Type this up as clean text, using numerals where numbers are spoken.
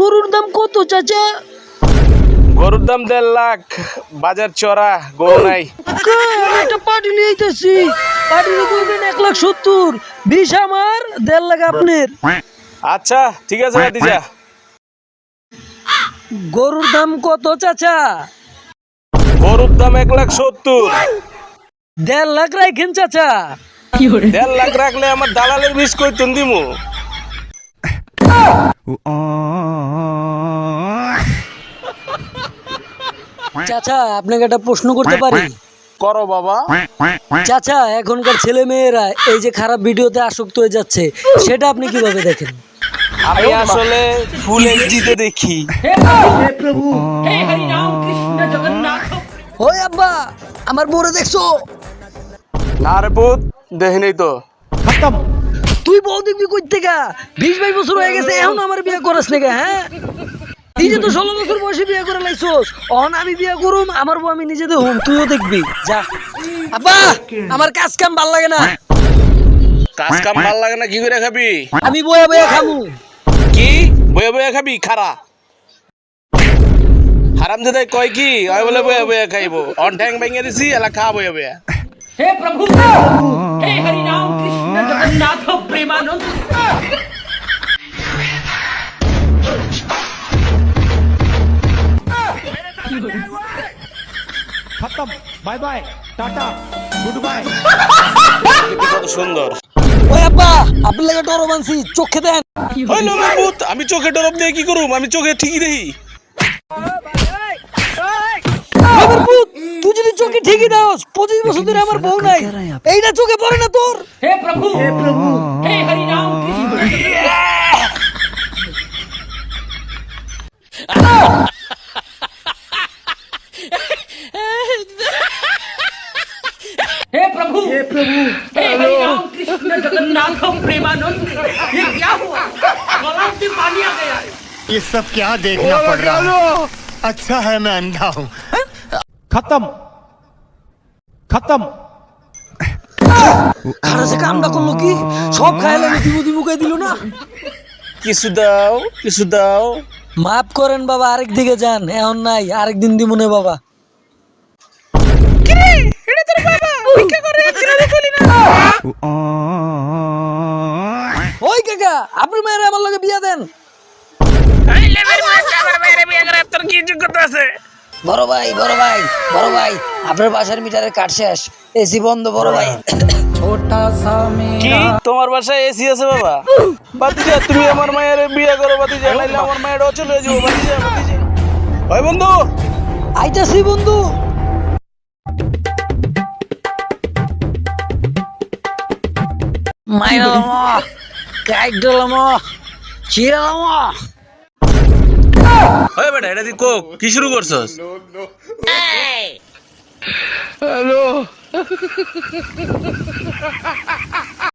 গরুর দাম কত চাচা? গরুর দাম 1.5 লাখ, বাজার চড়া, গরু নাই। আমি একটা পার্টি নিয়ে আইতেছি, পার্টিতে বলবেন 1,70,000, 20 আমার, 1.5 লাখ আপনার। আচ্ছা ঠিক আছে ভাতিজা। গরুর দাম কত চাচা? গরুর দাম 1,70,000। 1.5 লাখ রাখেন চাচা। 1.5 লাখ রাখলে আমার দালালের বিষ কইতুন দিমু। চাচা আপনাকে একটা প্রশ্ন করতে পারি? করো বাবা। চাচা এখনকার ছেলে মেয়েরা এই যে খারাপ ভিডিওতে আসক্ত হয়ে যাচ্ছে, সেটা আপনি কিভাবে দেখেন? আমি আসলে ফুল এইচডিতে দেখি। ওই আব্বা, আমার বউরে দেখছো? না রে পুত, দেখিনি তো। তুই বউ দেখবি কই থেকে? 20-22 বছর হয়ে গেছে, এখন আমার বিয়ে করাস নাকি? হ্যাঁ, নিজে তো 16 বছর বয়সে বিয়ে করে লাইছস, অন আমি বিয়ে করুম, আমার বউ আমি নিজে দেখুম, তুইও দেখবি যা। আব্বা, আমার কাজ কাম ভাল লাগে না। কাজ কাম ভাল লাগে না, কি করে খাবি? আমি বয়ে বয়ে খামু। কি বয়ে বয়ে খাবি? খারা হারাম দাদাই কয় কি ওই বলে বয়ে বয়ে খাইবো। অন ঠ্যাং ভেঙে দিছি, এলা খা বয়ে বয়ে। हे प्रभु हे हरि राम कृष्ण जगन्नाथ प्रेमानंद। खत्म, bye bye, tata, good bye. কত সুন্দর। ওই আব্বা, আপনার লাগে ডরো বানছি, চোখে দেন। হইলো রে পুত, আমি চোখে ডরব দিয়ে কি করুম? আমি চোখে ঠিকই দেখি। আমার পুত, তুই যদি চোখে ঠিকই দাওস, 25 বছর ধরে আমার বউ নাই, এইটা চোখে পড়ে না তোর? हे प्रभु हे हरि राम कृष्ण हे प्रभु हे हरि राम कृष्ण जगन्नाथ प्रेमानंद। ये क्या हुआ? गला से पानी आ गया। ये सब क्या देखना पड़ रहा है? अच्छा है मैं अंधा हूँ। खत्म, खत्म। খারা সে কামটা করলো কি? সব খাইলে দিবু দিবু কই দিল না। কিছু দাও, কিছু দাও। মাফ করেন বাবা, আরেক দিকে যান, এখন নাই, আরেক দিন দিমু নে বাবা। ওই কাকা, আপনি মেয়েরা আমার লগে বিয়া দেন। তোর কি যোগ্যতা আছে? বড় ভাই, বড় ভাই, বড় ভাই, আপনার বাসার মিটারের কাট শেষ, এসি বন্ধ বড় ভাই। কি তোমার বাসায় এসি আছে বাবা? বাতিজা তুমি আমার মায়ের বিয়ে করো বাতিজা, নাইলে আমার মায়ের অচল হয়ে যাবো বাতিজা। বাতিজা ওই বন্ধু, আইতাছি বন্ধু। মাইরালামা, কাইডলামা, চিরালামা। ওই বেটা এটা তুই কোক কি শুরু করছস? হ্যালো